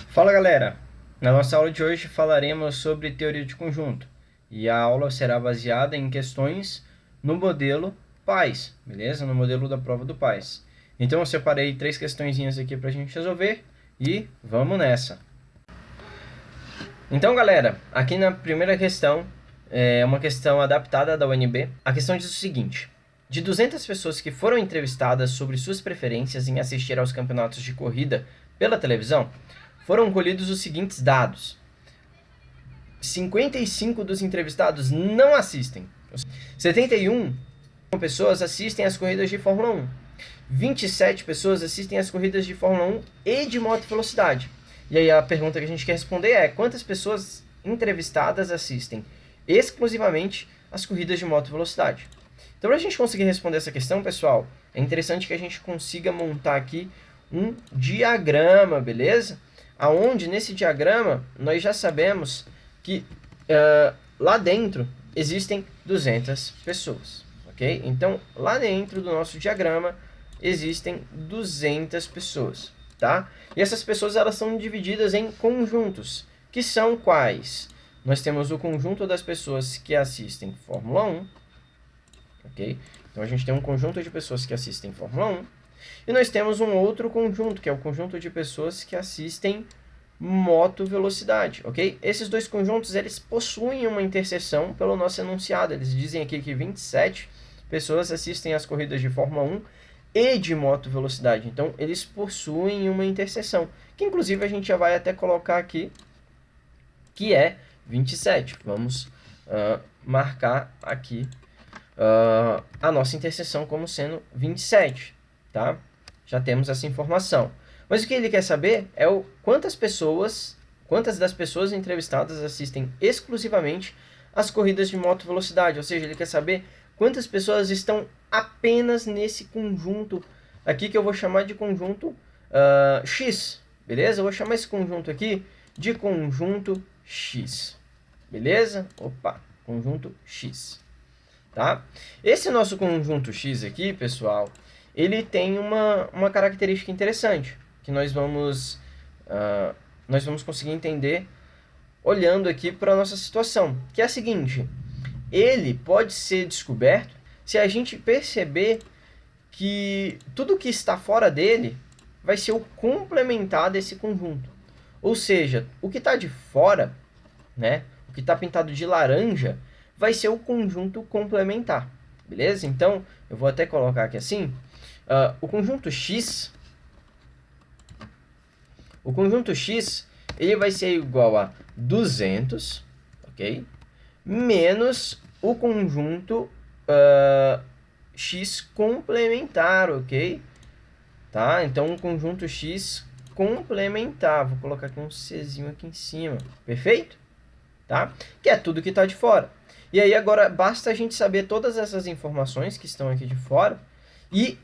Fala galera, na nossa aula de hoje falaremos sobre teoria de conjunto e a aula será baseada em questões no modelo PAIS, beleza? No modelo da prova do PAIS. Então eu separei 3 questõezinhas aqui para a gente resolver e vamos nessa. Então galera, aqui na primeira questão, é uma questão adaptada da UNB, a questão diz o seguinte: de 200 pessoas que foram entrevistadas sobre suas preferências em assistir aos campeonatos de corrida pela televisão, foram colhidos os seguintes dados. 55 dos entrevistados não assistem. 71 pessoas assistem às corridas de Fórmula 1. 27 pessoas assistem às corridas de Fórmula 1 e de moto velocidade. E aí a pergunta que a gente quer responder é: quantas pessoas entrevistadas assistem exclusivamente às corridas de moto velocidade? Então, para a gente conseguir responder essa questão, pessoal, é interessante que a gente consiga montar aqui um diagrama, beleza? Aonde nesse diagrama nós já sabemos que lá dentro existem 200 pessoas, ok? Então, lá dentro do nosso diagrama existem 200 pessoas, tá? E essas pessoas elas são divididas em conjuntos, que são quais? Nós temos o conjunto das pessoas que assistem Fórmula 1, ok? Então, a gente tem um conjunto de pessoas que assistem Fórmula 1, e nós temos um outro conjunto, que é o conjunto de pessoas que assistem moto velocidade, ok? Esses dois conjuntos, eles possuem uma interseção pelo nosso enunciado. Eles dizem aqui que 27 pessoas assistem às corridas de Fórmula 1 e de moto velocidade. Então, eles possuem uma interseção, que inclusive a gente já vai até colocar aqui, que é 27. Vamos marcar aqui a nossa interseção como sendo 27, tá? Já temos essa informação. Mas o que ele quer saber é quantas das pessoas entrevistadas assistem exclusivamente às corridas de moto velocidade. Ou seja, ele quer saber quantas pessoas estão apenas nesse conjunto aqui, que eu vou chamar de conjunto X, beleza? Eu vou chamar esse conjunto aqui de conjunto X, beleza? Opa, conjunto X, tá? Esse nosso conjunto X aqui, pessoal, ele tem uma característica interessante, que nós vamos conseguir entender olhando aqui para a nossa situação, que é a seguinte: ele pode ser descoberto se a gente perceber que tudo que está fora dele vai ser o complementar desse conjunto. Ou seja, o que está de fora, né, o que está pintado de laranja, vai ser o conjunto complementar, beleza? Então, eu vou até colocar aqui assim, o conjunto X, ele vai ser igual a 200, ok? Menos o conjunto X complementar, ok? Tá? Então, o conjunto X complementar. Vou colocar aqui um Czinho aqui em cima. Perfeito? Tá? Que é tudo que está de fora. E aí, agora, basta a gente saber todas essas informações que estão aqui de fora e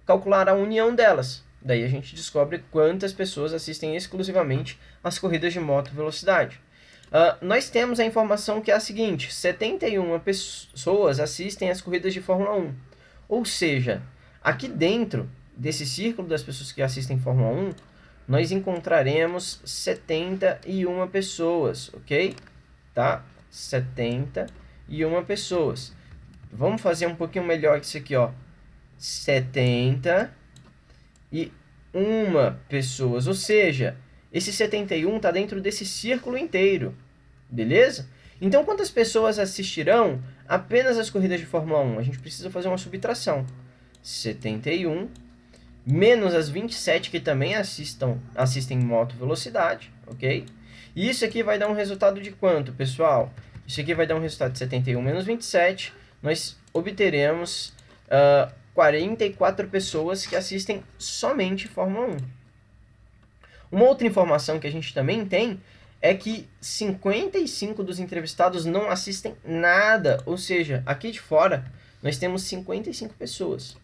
calcular a união delas. Daí a gente descobre quantas pessoas assistem exclusivamente às corridas de moto velocidade. Nós temos a informação que é a seguinte: 71 pessoas assistem às corridas de Fórmula 1. Ou seja, aqui dentro desse círculo das pessoas que assistem Fórmula 1, nós encontraremos 71 pessoas, ok? Tá? 71 pessoas. Vamos fazer um pouquinho melhor que isso aqui, ó. 71 pessoas, ou seja, esse 71 está dentro desse círculo inteiro, beleza? Então, quantas pessoas assistirão apenas às corridas de Fórmula 1? A gente precisa fazer uma subtração. 71 menos as 27 que também assistem moto velocidade, ok? E isso aqui vai dar um resultado de quanto, pessoal? Isso aqui vai dar um resultado de 71 menos 27. Nós obteremos 44 pessoas que assistem somente Fórmula 1. Uma outra informação que a gente também tem é que 55 dos entrevistados não assistem nada. Ou seja, aqui de fora nós temos 55 pessoas.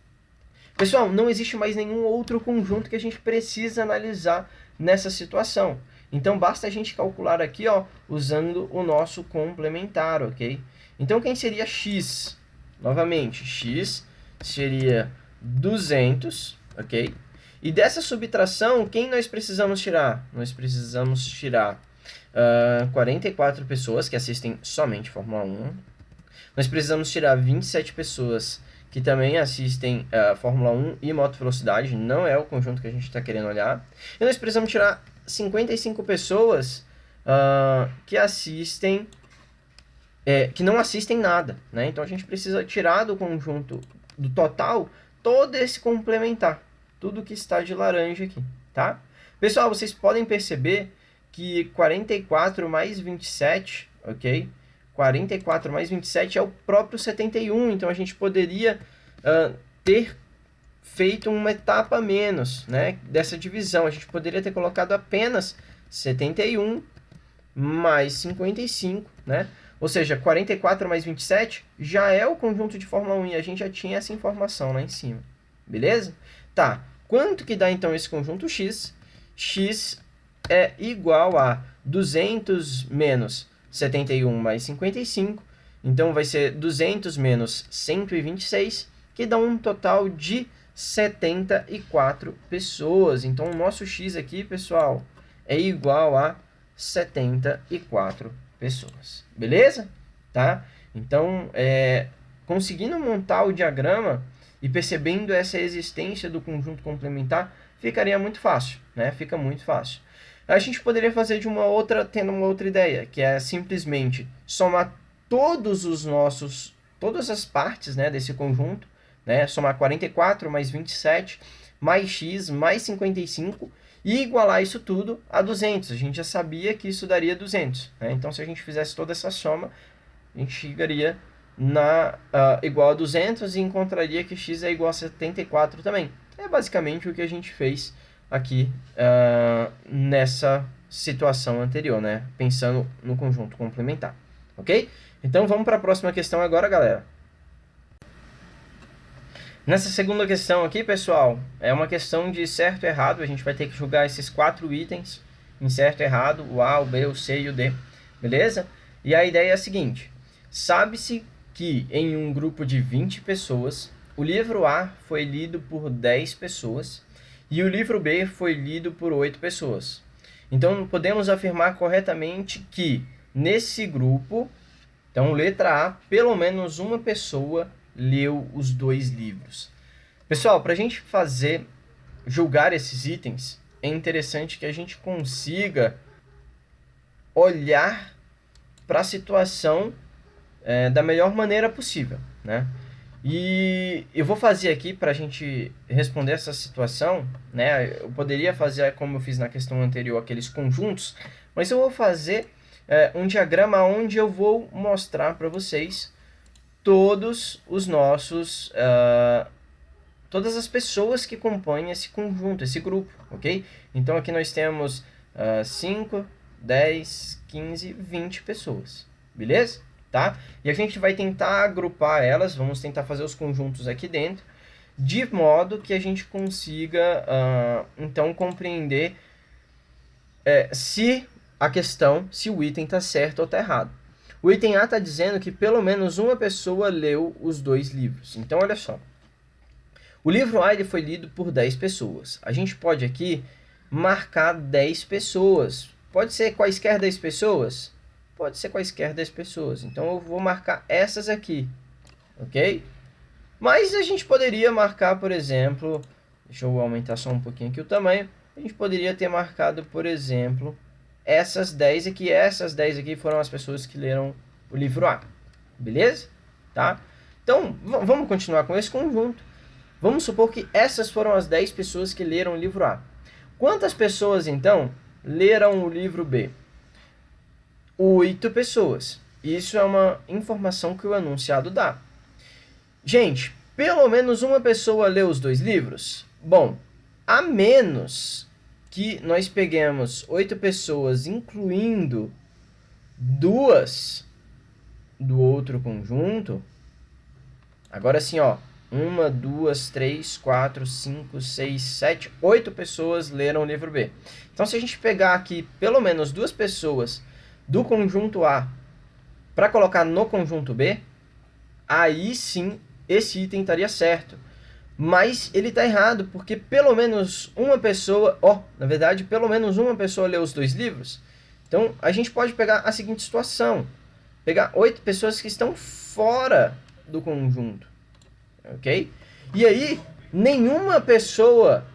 Pessoal, não existe mais nenhum outro conjunto que a gente precisa analisar nessa situação. Então, basta a gente calcular aqui, ó, usando o nosso complementar, ok? Então, quem seria X? Novamente, X seria 200, ok? E dessa subtração, quem nós precisamos tirar? Nós precisamos tirar 44 pessoas que assistem somente Fórmula 1. Nós precisamos tirar 27 pessoas que também assistem Fórmula 1 e moto velocidade, não é o conjunto que a gente está querendo olhar. E nós precisamos tirar 55 pessoas que assistem, que não assistem nada, né? Então a gente precisa tirar do conjunto, do total, todo esse complementar, tudo que está de laranja aqui, tá? Pessoal, vocês podem perceber que 44 mais 27, ok? 44 mais 27 é o próprio 71, então a gente poderia ter feito uma etapa a menos, né, dessa divisão. A gente poderia ter colocado apenas 71 mais 55, né? Ou seja, 44 mais 27 já é o conjunto de Fórmula 1 e a gente já tinha essa informação lá em cima, beleza? Tá, quanto que dá então esse conjunto X? X é igual a 200 menos 71 mais 55, então vai ser 200 menos 126, que dá um total de 74 pessoas. Então o nosso X aqui, pessoal, é igual a 74 pessoas, beleza? Tá? Então, conseguindo montar o diagrama e percebendo essa existência do conjunto complementar, ficaria muito fácil, né? Fica muito fácil. A gente poderia fazer tendo uma outra ideia, que é simplesmente somar todas as partes, né, desse conjunto, né? Somar 44 mais 27 mais x mais 55 e igualar isso tudo a 200. A gente já sabia que isso daria 200, né? Então, se a gente fizesse toda essa soma, a gente chegaria igual a 200 e encontraria que x é igual a 74 também. É basicamente o que a gente fez aqui nessa situação anterior, né? Pensando no conjunto complementar, ok? Então, vamos para a próxima questão agora, galera. Nessa segunda questão aqui, pessoal, é uma questão de certo e errado. A gente vai ter que julgar esses 4 itens em certo e errado, o A, o B, o C e o D, beleza? E a ideia é a seguinte: sabe-se que em um grupo de 20 pessoas, o livro A foi lido por 10 pessoas e o livro B foi lido por 8 pessoas. Então, podemos afirmar corretamente que nesse grupo, então, letra A, pelo menos uma pessoa leu os 2 livros. Pessoal, para a gente julgar esses itens, é interessante que a gente consiga olhar para a situação da melhor maneira possível, né? E eu vou fazer aqui para a gente responder essa situação, né? Eu poderia fazer como eu fiz na questão anterior, aqueles conjuntos, mas eu vou fazer um diagrama onde eu vou mostrar para vocês todos os nossos, todas as pessoas que compõem esse conjunto, esse grupo, ok? Então aqui nós temos 5, 10, 15, 20 pessoas, beleza? Tá? E a gente vai tentar agrupar elas, vamos tentar fazer os conjuntos aqui dentro, de modo que a gente consiga, então, compreender se o item está certo ou está errado. O item A está dizendo que pelo menos uma pessoa leu os 2 livros. Então, olha só. O livro A ele foi lido por 10 pessoas. A gente pode aqui marcar 10 pessoas. Pode ser quaisquer 10 pessoas? Pode ser quaisquer 10 pessoas. Então, eu vou marcar essas aqui, ok? Mas a gente poderia marcar, por exemplo... Deixa eu aumentar só um pouquinho aqui o tamanho. A gente poderia ter marcado, por exemplo, essas 10 aqui. Essas 10 aqui foram as pessoas que leram o livro A. Beleza? Tá? Então, vamos continuar com esse conjunto. Vamos supor que essas foram as 10 pessoas que leram o livro A. Quantas pessoas, então, leram o livro B? 8 pessoas. Isso é uma informação que o enunciado dá. Gente, pelo menos uma pessoa leu os 2 livros? Bom, a menos que nós peguemos 8 pessoas, incluindo 2 do outro conjunto. Agora sim, ó. 1, 2, 3, 4, 5, 6, 7, 8 pessoas leram o livro B. Então, se a gente pegar aqui pelo menos 2 pessoas do conjunto A para colocar no conjunto B, aí sim esse item estaria certo. Mas ele está errado, porque pelo menos uma pessoa, na verdade, pelo menos uma pessoa leu os 2 livros. Então, a gente pode pegar a seguinte situação. Pegar 8 pessoas que estão fora do conjunto. Ok? E aí, nenhuma pessoa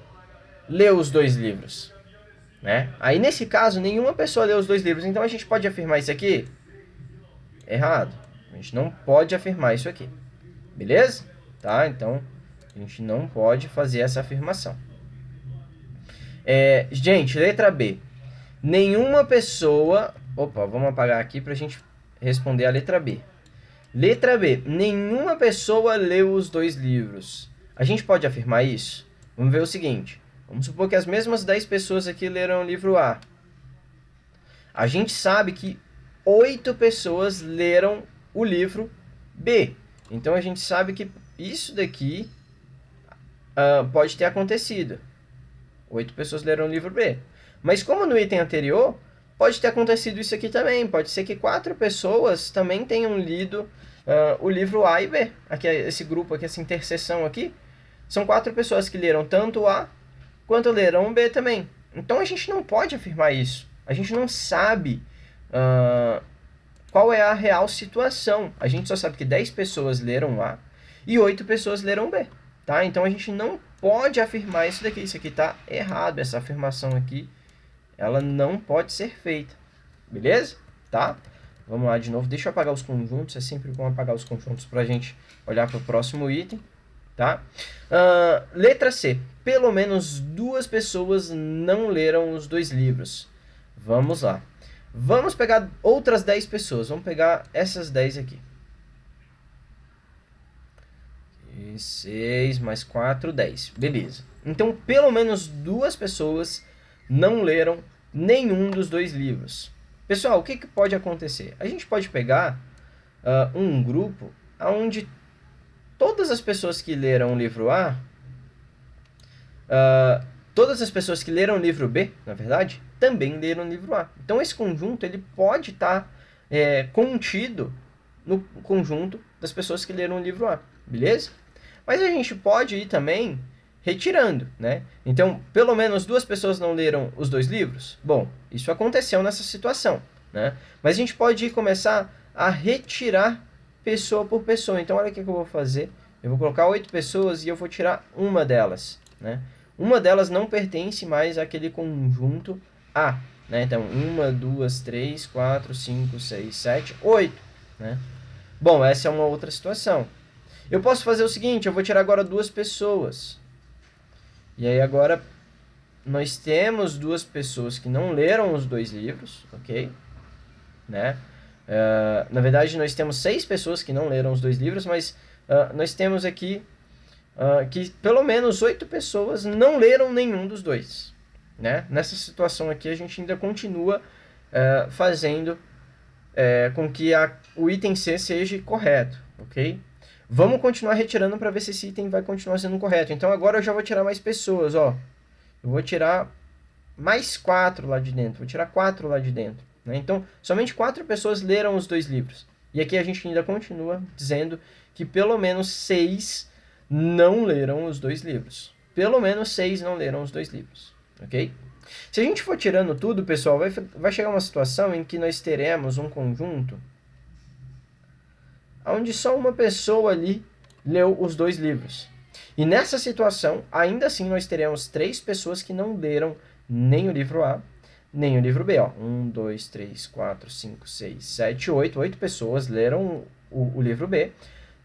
leu os 2 livros. Né? Aí, nesse caso, nenhuma pessoa leu os 2 livros. Então, a gente pode afirmar isso aqui? Errado. A gente não pode afirmar isso aqui. Beleza? Tá? Então, a gente não pode fazer essa afirmação. Gente, letra B. Nenhuma pessoa... Opa, vamos apagar aqui para a gente responder a letra B. Letra B. Nenhuma pessoa leu os 2 livros. A gente pode afirmar isso? Vamos ver o seguinte. Vamos supor que as mesmas 10 pessoas aqui leram o livro A. A gente sabe que 8 pessoas leram o livro B. Então, a gente sabe que isso daqui pode ter acontecido. 8 pessoas leram o livro B. Mas como no item anterior, pode ter acontecido isso aqui também. Pode ser que 4 pessoas também tenham lido o livro A e B. Aqui, esse grupo aqui, essa interseção aqui, são 4 pessoas que leram tanto o A quanto leram o B também. Então, a gente não pode afirmar isso. A gente não sabe qual é a real situação. A gente só sabe que 10 pessoas leram A e 8 pessoas leram B. Tá? Então, a gente não pode afirmar isso daqui. Isso aqui está errado. Essa afirmação aqui, ela não pode ser feita. Beleza? Tá? Vamos lá de novo. Deixa eu apagar os conjuntos. É sempre bom apagar os conjuntos para a gente olhar para o próximo item. Tá? Letra C. Pelo menos 2 pessoas não leram os 2 livros. Vamos lá. Vamos pegar outras 10 pessoas. Vamos pegar essas 10 aqui. 6 mais 4, 10. Beleza. Então, pelo menos 2 pessoas não leram nenhum dos 2 livros. Pessoal, o que pode acontecer? A gente pode pegar um grupo onde todas as pessoas que leram o livro A, todas as pessoas que leram o livro B, na verdade, também leram o livro A. Então, esse conjunto ele pode estar contido no conjunto das pessoas que leram o livro A. Beleza? Mas a gente pode ir também retirando, né? Então, pelo menos 2 pessoas não leram os 2 livros? Bom, isso aconteceu nessa situação, né? Mas a gente pode começar a retirar pessoa por pessoa. Então, olha o que eu vou fazer. Eu vou colocar 8 pessoas e eu vou tirar uma delas, né? Uma delas não pertence mais àquele conjunto A, né? Então, 1, 2, 3, 4, 5, 6, 7, 8, né? Bom, essa é uma outra situação. Eu posso fazer o seguinte, eu vou tirar agora 2 pessoas. E aí agora nós temos 2 pessoas que não leram os 2 livros, ok? Né? Na verdade, nós temos 6 pessoas que não leram os 2 livros, mas nós temos aqui que pelo menos 8 pessoas não leram nenhum dos 2. Né? Nessa situação aqui, a gente ainda continua fazendo com que o item C seja correto, ok? Vamos continuar retirando para ver se esse item vai continuar sendo correto. Então, agora eu já vou tirar mais pessoas, ó. Eu vou tirar mais 4 lá de dentro. Vou tirar 4 lá de dentro. Né? Então, somente 4 pessoas leram os 2 livros. E aqui a gente ainda continua dizendo que pelo menos 6 não leram os 2 livros. Pelo menos 6 não leram os 2 livros. Ok? Se a gente for tirando tudo, pessoal, vai chegar uma situação em que nós teremos um conjunto onde só uma pessoa ali leu os 2 livros. E nessa situação, ainda assim, nós teremos 3 pessoas que não leram nem o livro A, nem o livro B. 1, 2, 3, 4, 5, 6, 7, 8. 8 pessoas leram o livro B.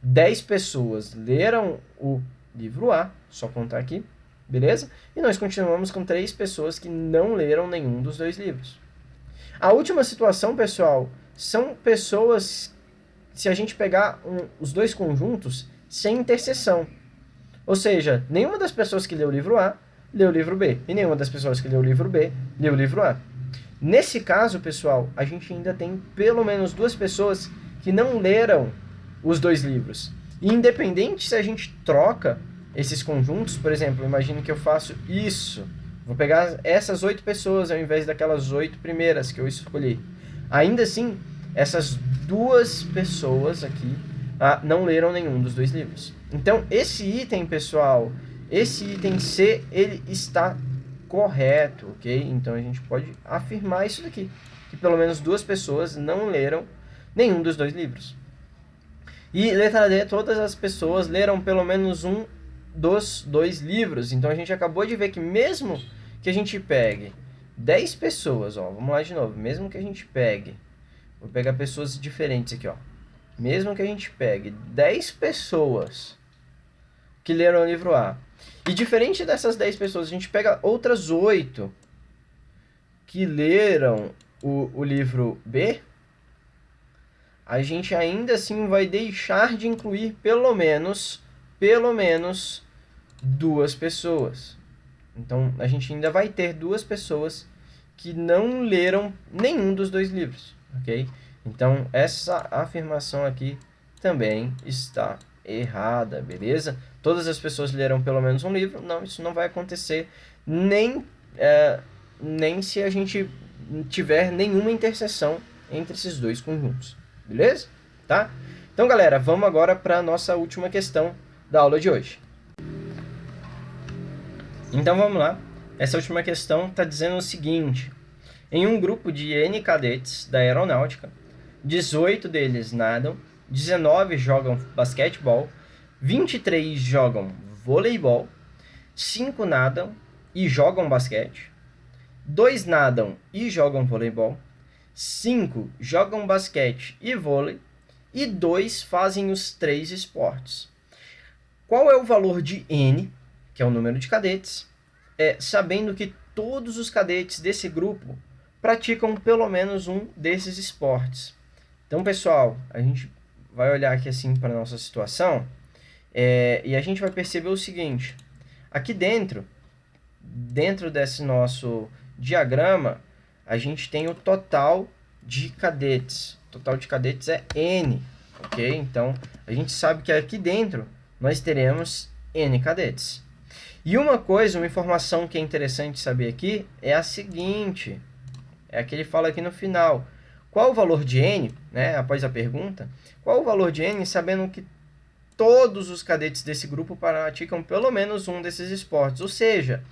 10 pessoas leram o livro A, só contar aqui, beleza? E nós continuamos com 3 pessoas que não leram nenhum dos 2 livros. A última situação, pessoal, são pessoas, se a gente pegar os 2 conjuntos, sem interseção. Ou seja, nenhuma das pessoas que leu o livro A, leu o livro B. E nenhuma das pessoas que leu o livro B, leu o livro A. Nesse caso, pessoal, a gente ainda tem pelo menos 2 pessoas que não leram os 2 livros. E independente se a gente troca esses conjuntos, por exemplo, imagine que eu faço isso. Vou pegar essas 8 pessoas ao invés daquelas 8 primeiras que eu escolhi. Ainda assim, essas 2 pessoas aqui não leram nenhum dos dois livros. Então, esse item, pessoal, esse item C, ele está correto, ok? Então, a gente pode afirmar isso daqui, que pelo menos 2 pessoas não leram nenhum dos 2 livros. E letra D, todas as pessoas leram pelo menos um dos 2 livros. Então, a gente acabou de ver que mesmo que a gente pegue 10 pessoas, ó, vamos lá de novo, mesmo que a gente pegue, vou pegar pessoas diferentes aqui, ó. Mesmo que a gente pegue 10 pessoas que leram o livro A, e diferente dessas 10 pessoas, a gente pega outras 8 que leram o livro B, a gente ainda assim vai deixar de incluir pelo menos 2 pessoas. Então, a gente ainda vai ter 2 pessoas que não leram nenhum dos 2 livros, ok? Então, essa afirmação aqui também está errada, beleza? Todas as pessoas leram pelo menos um livro. Não, isso não vai acontecer nem se a gente tiver nenhuma interseção entre esses 2 conjuntos, beleza? Tá? Então, galera, vamos agora para a nossa última questão da aula de hoje. Então, vamos lá. Essa última questão está dizendo o seguinte: em um grupo de N cadetes da aeronáutica, 18 deles nadam, 19 jogam basquetebol, 23 jogam voleibol, 5 nadam e jogam basquete, 2 nadam e jogam voleibol, 5 jogam basquete e vôlei, e 2 fazem os 3 esportes. Qual é o valor de N, que é o número de cadetes, sabendo que todos os cadetes desse grupo praticam pelo menos um desses esportes? Então, pessoal, a gente vai olhar aqui assim para a nossa situação e a gente vai perceber o seguinte: aqui dentro desse nosso diagrama, a gente tem o total de cadetes. O total de cadetes é N, ok? Então, a gente sabe que aqui dentro nós teremos N cadetes. E uma informação que é interessante saber aqui é a seguinte: é que ele fala aqui no final. Qual o valor de N, né, após a pergunta, qual o valor de N, sabendo que todos os cadetes desse grupo praticam pelo menos um desses esportes? Ou seja,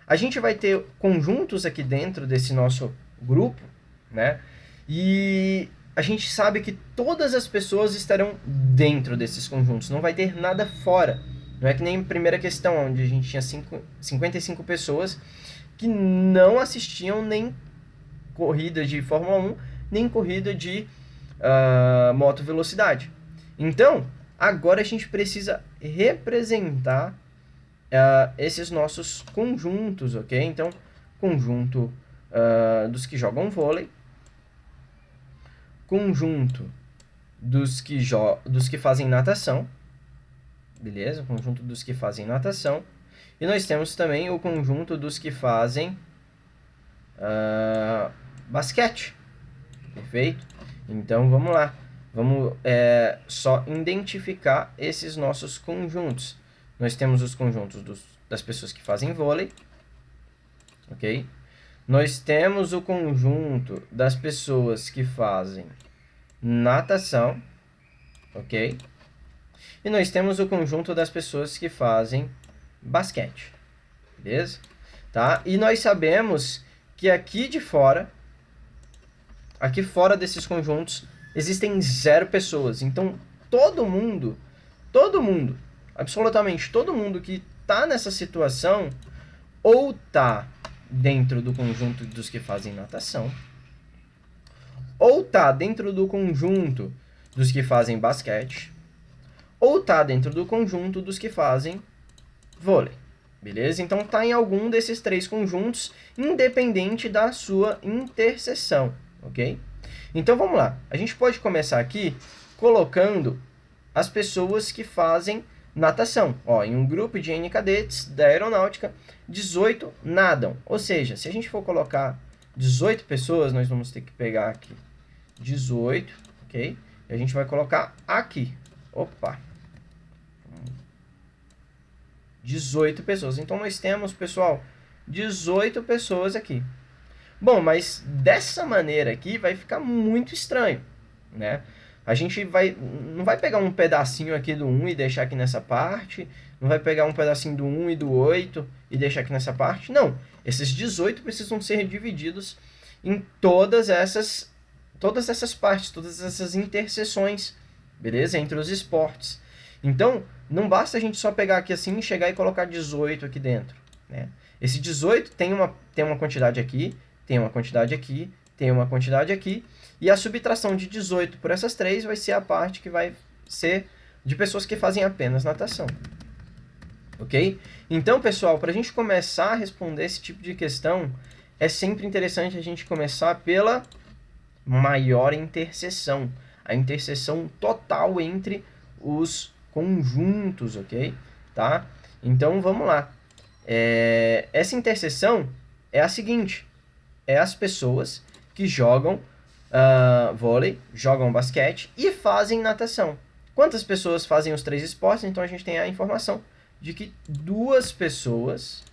a gente vai ter conjuntos aqui dentro desse nosso grupo, né, e a gente sabe que todas as pessoas estarão dentro desses conjuntos, não vai ter nada fora. Não é que nem a primeira questão, onde a gente tinha 55 pessoas que não assistiam nem corrida de Fórmula 1, nem corrida de moto velocidade. Então, agora a gente precisa representar esses nossos conjuntos, ok? Então, conjunto dos que jogam vôlei, conjunto dos que fazem natação, beleza? O conjunto dos que fazem natação. E nós temos também o conjunto dos que fazem basquete. Perfeito? Então, vamos lá. Vamos só identificar esses nossos conjuntos. Nós temos os conjuntos das pessoas que fazem vôlei. Ok? Nós temos o conjunto das pessoas que fazem natação. Ok? E nós temos o conjunto das pessoas que fazem basquete. Beleza? Tá? E nós sabemos que aqui fora desses conjuntos, existem 0 pessoas. Então, todo mundo, absolutamente todo mundo que está nessa situação, ou está dentro do conjunto dos que fazem natação, ou está dentro do conjunto dos que fazem basquete, ou está dentro do conjunto dos que fazem vôlei. Beleza? Então, está em algum desses 3 conjuntos, independente da sua interseção. Ok? Então, vamos lá. A gente pode começar aqui colocando as pessoas que fazem natação. Ó, em um grupo de N cadetes da aeronáutica, 18 nadam. Ou seja, se a gente for colocar 18 pessoas, nós vamos ter que pegar aqui 18, ok? E a gente vai colocar aqui. Opa! 18 pessoas. Então, nós temos, pessoal, 18 pessoas aqui. Bom, mas dessa maneira aqui vai ficar muito estranho, né? A gente não vai pegar um pedacinho aqui do 1 e deixar aqui nessa parte, não vai pegar um pedacinho do 1 e do 8 e deixar aqui nessa parte, não. Esses 18 precisam ser divididos em todas essas partes, todas essas interseções, beleza? Entre os esportes. Então, não basta a gente só pegar aqui assim e chegar e colocar 18 aqui dentro, né? Esse 18 tem uma quantidade aqui, tem uma quantidade aqui, tem uma quantidade aqui, e a subtração de 18 por essas três vai ser a parte que vai ser de pessoas que fazem apenas natação. Ok? Então, pessoal, para a gente começar a responder esse tipo de questão, é sempre interessante a gente começar pela maior interseção. A interseção total entre os conjuntos, ok? Tá? Então, vamos lá. Essa interseção é a seguinte. É as pessoas que jogam vôlei, jogam basquete e fazem natação. Quantas pessoas fazem os três esportes? Então, a gente tem a informação de que duas pessoas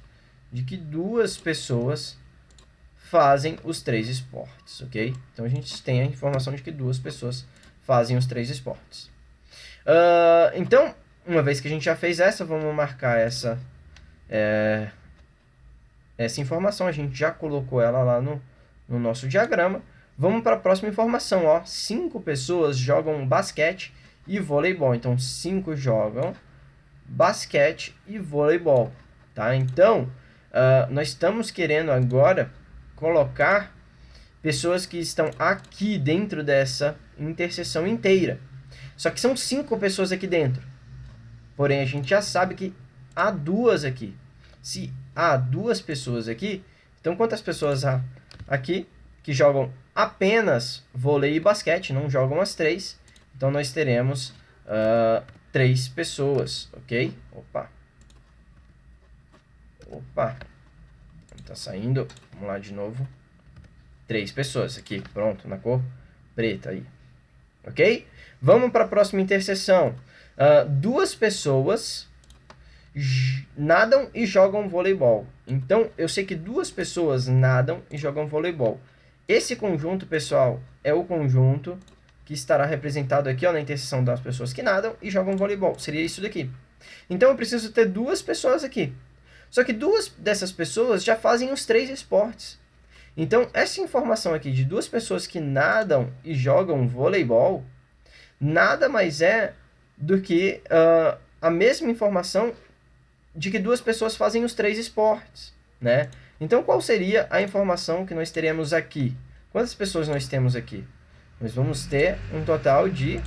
fazem os três esportes, ok? Então, a gente tem a informação de que duas pessoas fazem os três esportes. Então, uma vez que a gente já fez essa, vamos marcar essa informação. A gente já colocou ela lá no nosso diagrama. Vamos para a próxima informação, ó. 5 pessoas jogam basquete e voleibol. Então, 5 jogam basquete e voleibol, tá? Então, nós estamos querendo agora colocar pessoas que estão aqui dentro dessa interseção inteira. Só que são 5 pessoas aqui dentro. Porém, a gente já sabe que há duas aqui. Se há 2 pessoas aqui, então quantas pessoas há aqui que jogam apenas vôlei e basquete, não jogam as 3? Então, nós teremos 3 pessoas, ok? Opa. Tá saindo. Vamos lá de novo. 3 pessoas aqui, pronto, na cor preta aí. Ok? Vamos para a próxima interseção. 2 pessoas nadam e jogam voleibol. Então, eu sei que 2 pessoas nadam e jogam voleibol. Esse conjunto, pessoal, é o conjunto que estará representado aqui, ó, na interseção das pessoas que nadam e jogam voleibol. Seria isso daqui. Então, eu preciso ter 2 pessoas aqui. Só que 2 dessas pessoas já fazem os 3 esportes. Então, essa informação aqui de 2 pessoas que nadam e jogam voleibol, nada mais é do que a mesma informação de que 2 pessoas fazem os 3 esportes, né? Então, qual seria a informação que nós teremos aqui? Quantas pessoas nós temos aqui? Nós vamos ter um total de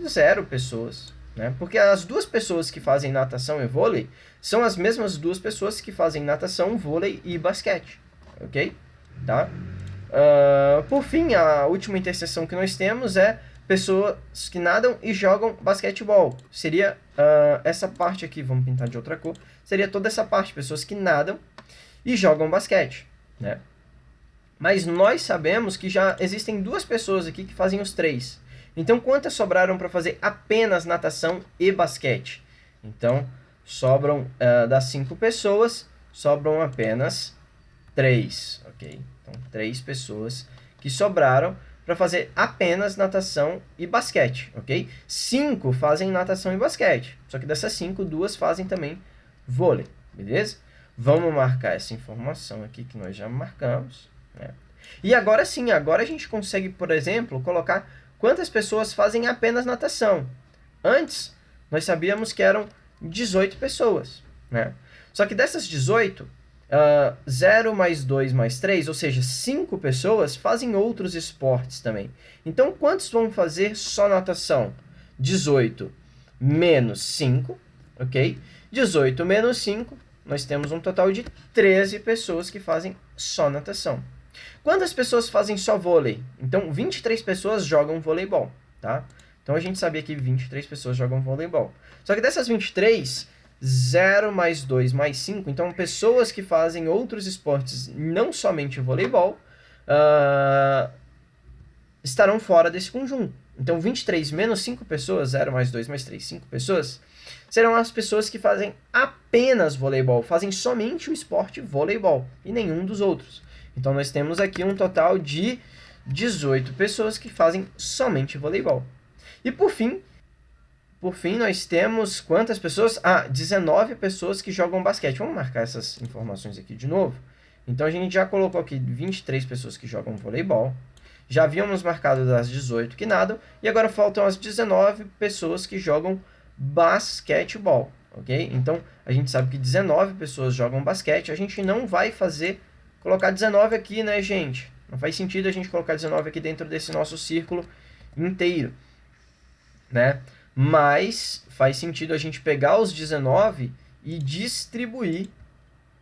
0 pessoas, né? Porque as 2 pessoas que fazem natação e vôlei são as mesmas 2 pessoas que fazem natação, vôlei e basquete, ok? Tá? Por fim, a última interseção que nós temos é pessoas que nadam e jogam basquetebol. Seria essa parte aqui, vamos pintar de outra cor, seria toda essa parte, pessoas que nadam e jogam basquete, né? Mas nós sabemos que já existem 2 pessoas aqui que fazem os 3. Então, quantas sobraram para fazer apenas natação e basquete? Então, sobram das 5 pessoas, sobram apenas 3, ok? Então, 3 pessoas que sobraram para fazer apenas natação e basquete, ok? 5 fazem natação e basquete, só que dessas 5, 2 fazem também vôlei, beleza? Vamos marcar essa informação aqui que nós já marcamos, né? E agora sim, agora a gente consegue, por exemplo, colocar quantas pessoas fazem apenas natação. Antes, nós sabíamos que eram 18 pessoas, né? Só que dessas 18, 0 mais 2 mais 3, ou seja, 5 pessoas fazem outros esportes também. Então, quantos vão fazer só natação? 18 menos 5, ok? 18 menos 5, nós temos um total de 13 pessoas que fazem só natação. Quantas pessoas fazem só vôlei? Então, 23 pessoas jogam voleibol, tá? Então, a gente sabia que 23 pessoas jogam voleibol. Só que dessas 23, 0 mais 2 mais 5, então pessoas que fazem outros esportes, não somente voleibol, estarão fora desse conjunto. Então, 23 menos 5 pessoas, 0 mais 2 mais 3, 5 pessoas, serão as pessoas que fazem apenas voleibol, fazem somente o esporte voleibol e nenhum dos outros. Então, nós temos aqui um total de 18 pessoas que fazem somente voleibol. E por fim, nós temos quantas pessoas? 19 pessoas que jogam basquete. Vamos marcar essas informações aqui de novo. Então, a gente já colocou aqui 23 pessoas que jogam voleibol. Já havíamos marcado das 18 que nadam. E agora faltam as 19 pessoas que jogam basquetebol. Ok? Então, a gente sabe que 19 pessoas jogam basquete. A gente não vai colocar 19 aqui, né, gente? Não faz sentido a gente colocar 19 aqui dentro desse nosso círculo inteiro, né? Mas faz sentido a gente pegar os 19 e distribuir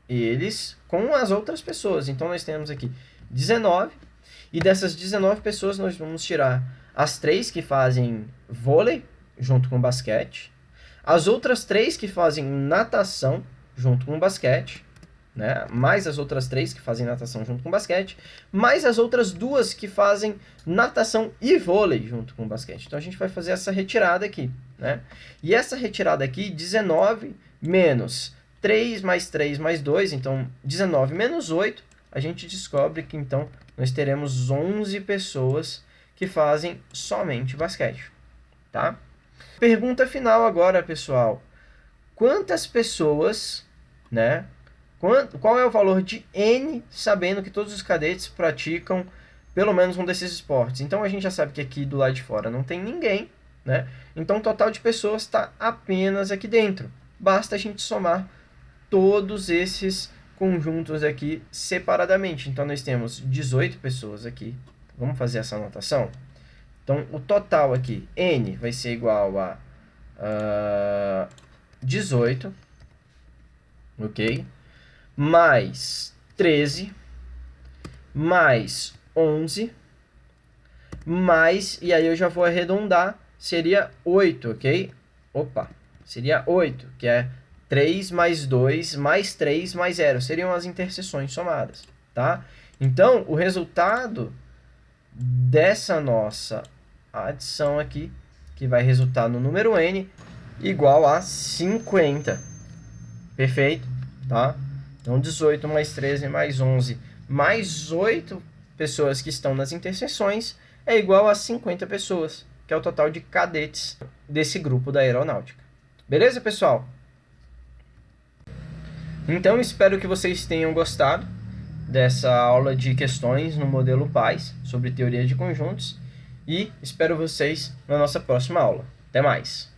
eles com as outras pessoas. Então, nós temos aqui 19, e dessas 19 pessoas nós vamos tirar as 3 que fazem vôlei junto com basquete, as outras 3 que fazem natação junto com basquete, né? Mais as outras 3 que fazem natação junto com basquete, mais as outras 2 que fazem natação e vôlei junto com basquete. Então, a gente vai fazer essa retirada aqui, né? E essa retirada aqui, 19 menos 3 mais 3 mais 2, então 19 menos 8, a gente descobre que então nós teremos 11 pessoas que fazem somente basquete, tá? Pergunta final agora, pessoal. Quantas pessoas, né? Qual é o valor de N, sabendo que todos os cadetes praticam pelo menos um desses esportes? Então, a gente já sabe que aqui do lado de fora não tem ninguém, né? Então, o total de pessoas está apenas aqui dentro. Basta a gente somar todos esses conjuntos aqui separadamente. Então, nós temos 18 pessoas aqui. Vamos fazer essa anotação? Então, o total aqui, N, vai ser igual a 18, ok? Mais 13, mais 11, mais, e aí eu já vou arredondar, seria 8, ok? Seria 8, que é 3 mais 2, mais 3, mais 0. Seriam as interseções somadas, tá? Então, o resultado dessa nossa adição aqui, que vai resultar no número N, igual a 50. Perfeito? Tá? Então, 18 mais 13 mais 11 mais 8 pessoas que estão nas interseções é igual a 50 pessoas, que é o total de cadetes desse grupo da aeronáutica. Beleza, pessoal? Então, espero que vocês tenham gostado dessa aula de questões no modelo PAIS sobre teoria de conjuntos e espero vocês na nossa próxima aula. Até mais!